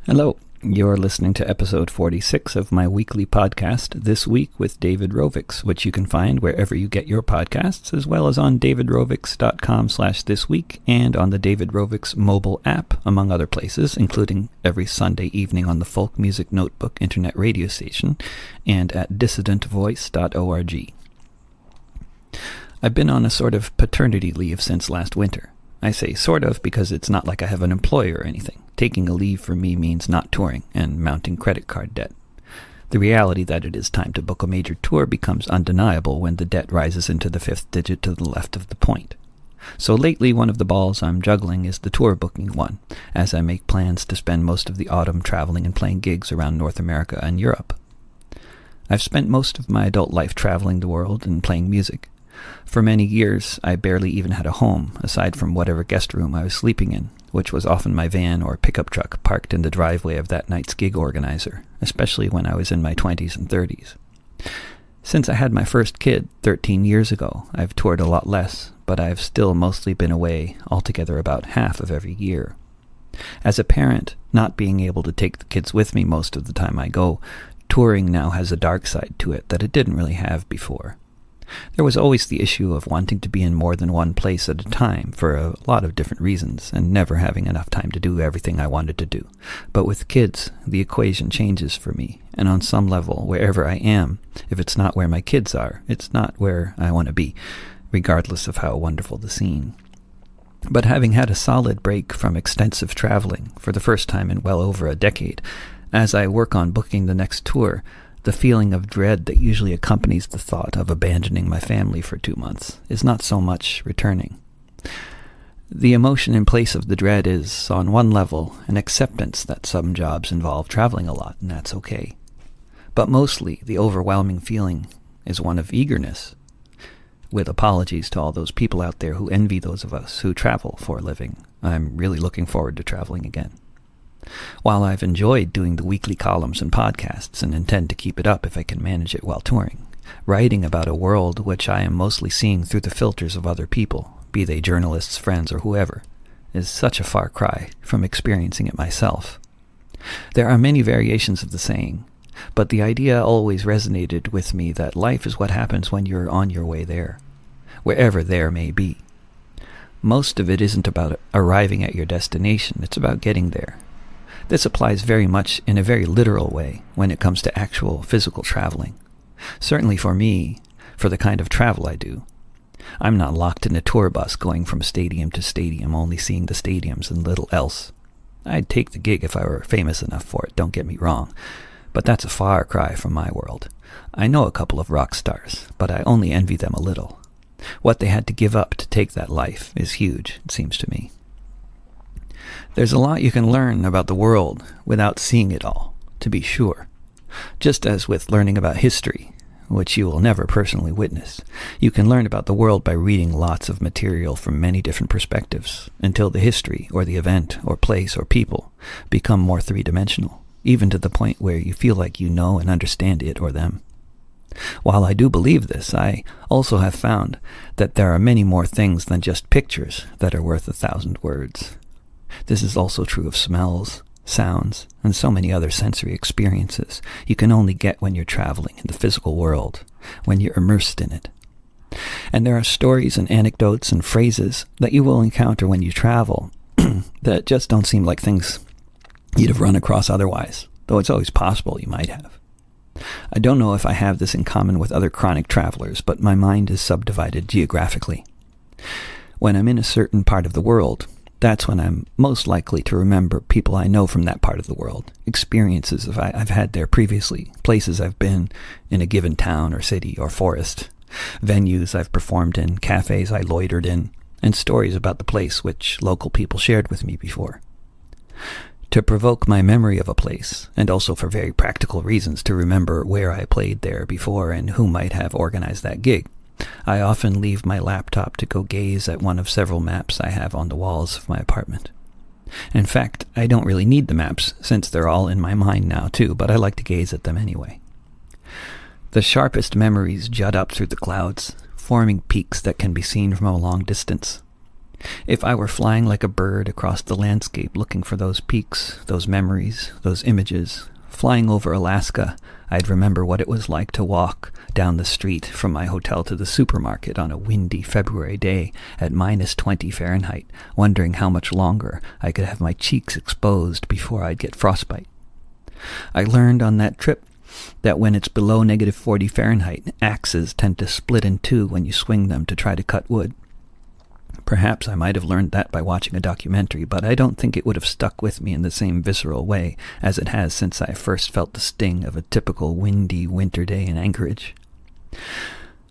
Hello, you're listening to episode 46 of my weekly podcast, This Week with David Rovics, which you can find wherever you get your podcasts, as well as on davidrovics.com/thisweek and on the David Rovics mobile app, among other places, including every Sunday evening on the Folk Music Notebook internet radio station and at dissidentvoice.org. I've been on a sort of paternity leave since last winter. I say sort of because it's not like I have an employer or anything. Taking a leave for me means not touring and mounting credit card debt. The reality that it is time to book a major tour becomes undeniable when the debt rises into the fifth digit to the left of the point. So lately, one of the balls I'm juggling is the tour booking one, as I make plans to spend most of the autumn traveling and playing gigs around North America and Europe. I've spent most of my adult life traveling the world and playing music. For many years, I barely even had a home, aside from whatever guest room I was sleeping in, which was often my van or pickup truck parked in the driveway of that night's gig organizer, especially when I was in my 20s and 30s. Since I had my first kid 13 years ago, I've toured a lot less, but I've still mostly been away altogether about half of every year. As a parent, not being able to take the kids with me most of the time I go, touring now has a dark side to it that it didn't really have before. There was always the issue of wanting to be in more than one place at a time for a lot of different reasons and never having enough time to do everything I wanted to do. But with kids, the equation changes for me, and on some level, wherever I am, if it's not where my kids are, it's not where I want to be, regardless of how wonderful the scene. But having had a solid break from extensive traveling for the first time in well over a decade, as I work on booking the next tour, the feeling of dread that usually accompanies the thought of abandoning my family for 2 months is not so much returning. The emotion in place of the dread is, on one level, an acceptance that some jobs involve traveling a lot, and that's okay. But mostly, the overwhelming feeling is one of eagerness, with apologies to all those people out there who envy those of us who travel for a living. I'm really looking forward to traveling again. While I've enjoyed doing the weekly columns and podcasts and intend to keep it up if I can manage it while touring, writing about a world which I am mostly seeing through the filters of other people, be they journalists, friends, or whoever, is such a far cry from experiencing it myself. There are many variations of the saying, but the idea always resonated with me that life is what happens when you're on your way there, wherever there may be. Most of it isn't about arriving at your destination, it's about getting there. This applies very much in a very literal way when it comes to actual physical traveling. Certainly for me, for the kind of travel I do. I'm not locked in a tour bus going from stadium to stadium, only seeing the stadiums and little else. I'd take the gig if I were famous enough for it, don't get me wrong. But that's a far cry from my world. I know a couple of rock stars, but I only envy them a little. What they had to give up to take that life is huge, it seems to me. There's a lot you can learn about the world without seeing it all, to be sure. Just as with learning about history, which you will never personally witness, you can learn about the world by reading lots of material from many different perspectives, until the history, or the event, or place, or people become more three-dimensional, even to the point where you feel like you know and understand it or them. While I do believe this, I also have found that there are many more things than just pictures that are worth 1,000 words. This is also true of smells, sounds, and so many other sensory experiences you can only get when you're traveling in the physical world, when you're immersed in it. And there are stories and anecdotes and phrases that you will encounter when you travel that just don't seem like things you'd have run across otherwise, though it's always possible you might have. I don't know if I have this in common with other chronic travelers, but my mind is subdivided geographically. When I'm in a certain part of the world, that's when I'm most likely to remember people I know from that part of the world, experiences I've had there previously, places I've been in a given town or city or forest, venues I've performed in, cafes I loitered in, and stories about the place which local people shared with me before. To provoke my memory of a place, and also for very practical reasons to remember where I played there before and who might have organized that gig, I often leave my laptop to go gaze at one of several maps I have on the walls of my apartment. In fact, I don't really need the maps, since they're all in my mind now too, but I like to gaze at them anyway. The sharpest memories jut up through the clouds, forming peaks that can be seen from a long distance. If I were flying like a bird across the landscape looking for those peaks, those memories, those images, flying over Alaska, I'd remember what it was like to walk down the street from my hotel to the supermarket on a windy February day at -20 Fahrenheit, wondering how much longer I could have my cheeks exposed before I'd get frostbite. I learned on that trip that when it's below -40 Fahrenheit, axes tend to split in two when you swing them to try to cut wood. Perhaps I might have learned that by watching a documentary, but I don't think it would have stuck with me in the same visceral way as it has since I first felt the sting of a typical windy winter day in Anchorage.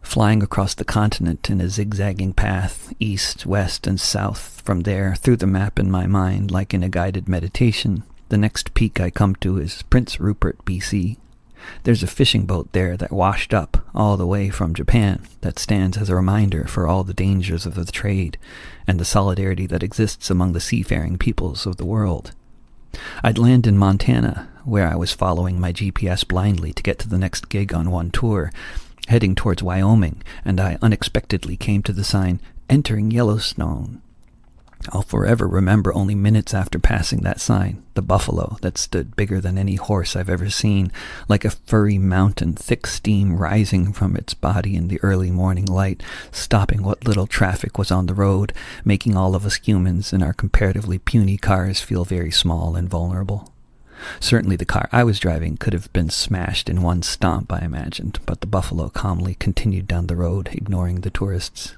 Flying across the continent in a zigzagging path, east, west, and south, from there, through the map in my mind, like in a guided meditation, the next peak I come to is Prince Rupert, BC. There's a fishing boat there that washed up all the way from Japan that stands as a reminder for all the dangers of the trade and the solidarity that exists among the seafaring peoples of the world. I'd land in Montana, where I was following my GPS blindly to get to the next gig on one tour, heading towards Wyoming, and I unexpectedly came to the sign, "Entering Yellowstone." I'll forever remember, only minutes after passing that sign, the buffalo that stood bigger than any horse I've ever seen, like a furry mountain, thick steam rising from its body in the early morning light, stopping what little traffic was on the road, making all of us humans in our comparatively puny cars feel very small and vulnerable. Certainly the car I was driving could have been smashed in one stomp, I imagined, but the buffalo calmly continued down the road, ignoring the tourists.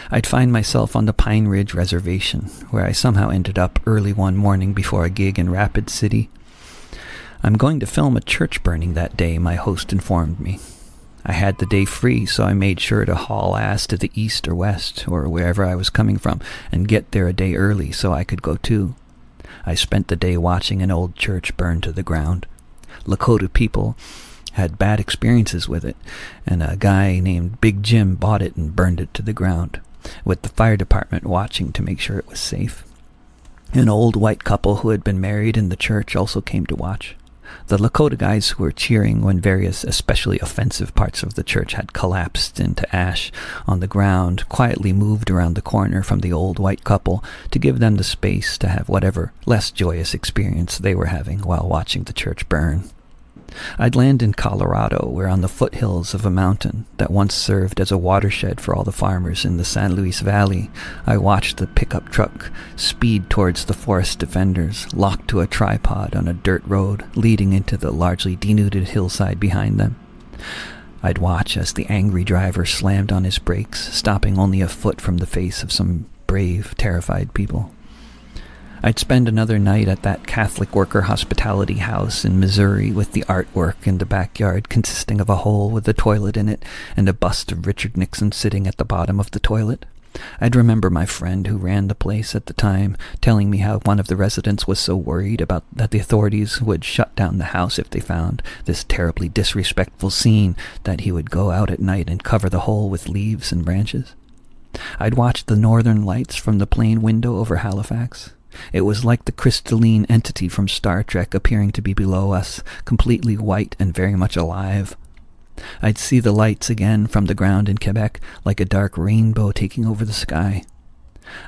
I'd find myself on the Pine Ridge Reservation, where I somehow ended up early one morning before a gig in Rapid City. I'm going to film a church burning that day, my host informed me. I had the day free, so I made sure to haul ass to the east or west, or wherever I was coming from, and get there a day early so I could go too. I spent the day watching an old church burn to the ground. Lakota people had bad experiences with it, and a guy named Big Jim bought it and burned it to the ground, with the fire department watching to make sure it was safe. An old white couple who had been married in the church also came to watch. The Lakota guys who were cheering when various especially offensive parts of the church had collapsed into ash on the ground quietly moved around the corner from the old white couple to give them the space to have whatever less joyous experience they were having while watching the church burn. I'd land in Colorado, where on the foothills of a mountain that once served as a watershed for all the farmers in the San Luis Valley, I watched the pickup truck speed towards the forest defenders, locked to a tripod on a dirt road leading into the largely denuded hillside behind them. I'd watch as the angry driver slammed on his brakes, stopping only a foot from the face of some brave, terrified people. I'd spend another night at that Catholic worker hospitality house in Missouri with the artwork in the backyard consisting of a hole with a toilet in it and a bust of Richard Nixon sitting at the bottom of the toilet. I'd remember my friend who ran the place at the time telling me how one of the residents was so worried about that the authorities would shut down the house if they found this terribly disrespectful scene that he would go out at night and cover the hole with leaves and branches. I'd watch the northern lights from the plane window over Halifax. It was like the crystalline entity from Star Trek appearing to be below us, completely white and very much alive. I'd see the lights again from the ground in Quebec, like a dark rainbow taking over the sky.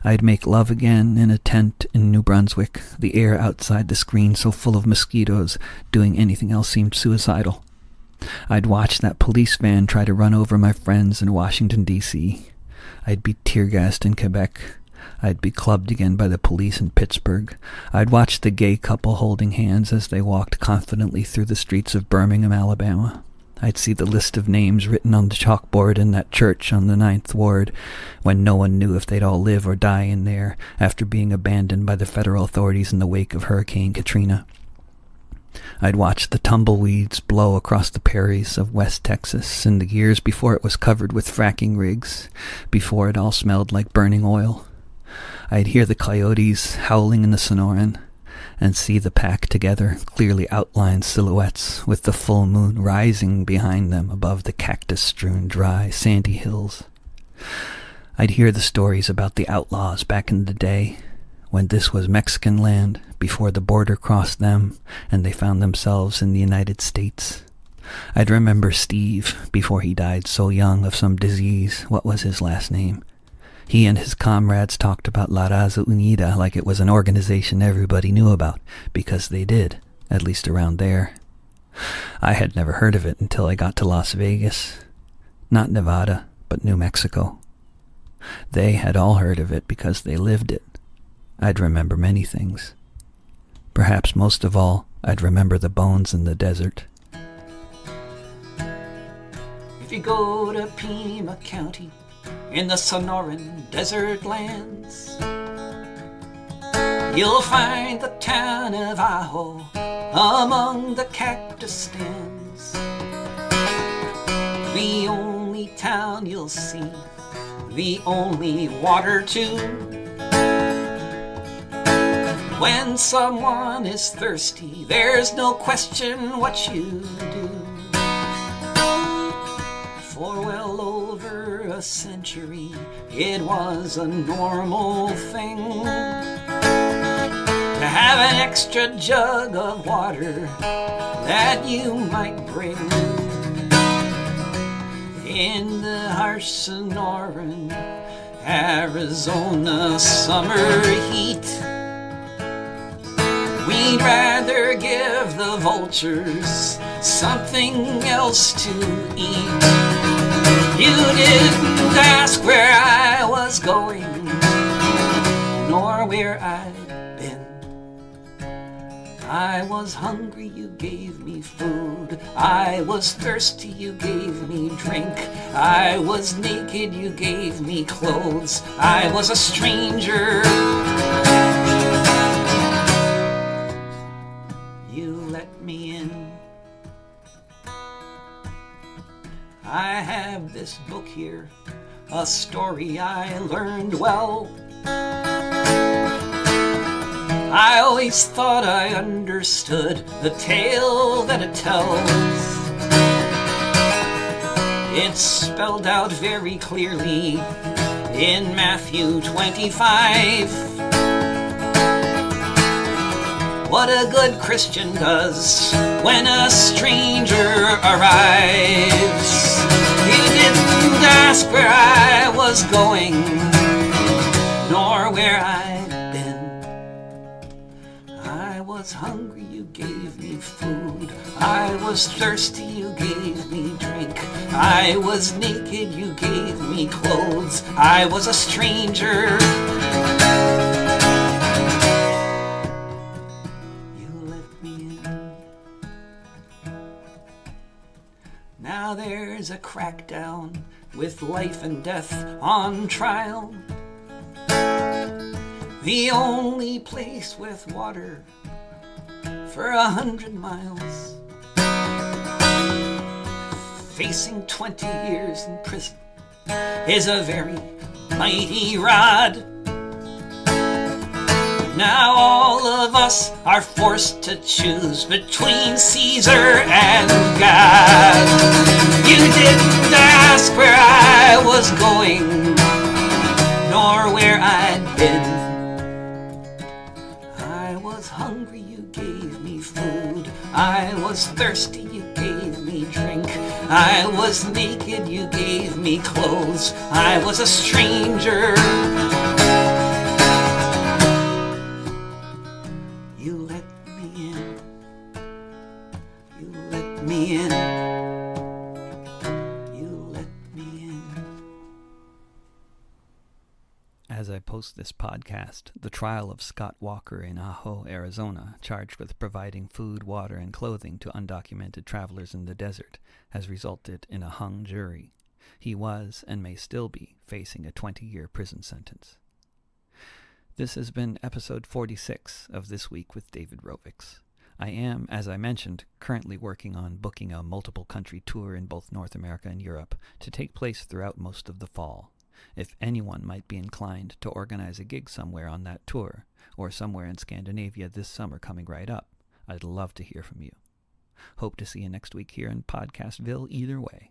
I'd make love again in a tent in New Brunswick, the air outside the screen so full of mosquitoes, doing anything else seemed suicidal. I'd watch that police van try to run over my friends in Washington, D.C. I'd be tear-gassed in Quebec. I'd be clubbed again by the police in Pittsburgh. I'd watch the gay couple holding hands as they walked confidently through the streets of Birmingham, Alabama. I'd see the list of names written on the chalkboard in that church on the 9th Ward, when no one knew if they'd all live or die in there after being abandoned by the federal authorities in the wake of Hurricane Katrina. I'd watch the tumbleweeds blow across the prairies of West Texas in the years before it was covered with fracking rigs, before it all smelled like burning oil. I'd hear the coyotes howling in the Sonoran and see the pack together, clearly outlined silhouettes with the full moon rising behind them above the cactus-strewn dry, sandy hills. I'd hear the stories about the outlaws back in the day, when this was Mexican land, before the border crossed them and they found themselves in the United States. I'd remember Steve, before he died so young of some disease. What was his last name? He and his comrades talked about La Raza Unida like it was an organization everybody knew about, because they did, at least around there. I had never heard of it until I got to Las Vegas. Not Nevada, but New Mexico. They had all heard of it because they lived it. I'd remember many things. Perhaps most of all, I'd remember the bones in the desert. If you go to Pima County in the Sonoran Desert Lands, you'll find the town of Ajo among the cactus stands. The only town you'll see, the only water too. When someone is thirsty, there's no question what you do. For well over a century, it was a normal thing to have an extra jug of water that you might bring. In the harsh Sonoran, Arizona summer heat, we'd rather give the vultures something else to eat. You didn't ask where I was going, nor where I'd been. I was hungry, you gave me food. I was thirsty, you gave me drink. I was naked, you gave me clothes. I was a stranger. You let me in. I have this book here, a story I learned well. I always thought I understood the tale that it tells. It's spelled out very clearly in Matthew 25. What a good Christian does when a stranger arrives. You didn't ask where I was going, nor where I'd been. I was hungry, you gave me food. I was thirsty, you gave me drink. I was naked, you gave me clothes. I was a stranger. Now there's a crackdown with life and death on trial. The only place with water for 100 miles. Facing 20 years in prison is a very mighty rod. Now all of us are forced to choose between Caesar and God. You didn't ask where I was going, nor where I'd been. I was hungry, you gave me food. I was thirsty, you gave me drink. I was naked, you gave me clothes. I was a stranger. You let me in. You let me in. You let me in. As I post this podcast, the trial of Scott Walker in Ajo, Arizona, charged with providing food, water, and clothing to undocumented travelers in the desert, has resulted in a hung jury. He was, and may still be, facing a 20-year prison sentence. This has been episode 46 of This Week with David Rovics. I am, as I mentioned, currently working on booking a multiple-country tour in both North America and Europe to take place throughout most of the fall. If anyone might be inclined to organize a gig somewhere on that tour, or somewhere in Scandinavia this summer coming right up, I'd love to hear from you. Hope to see you next week here in Podcastville either way.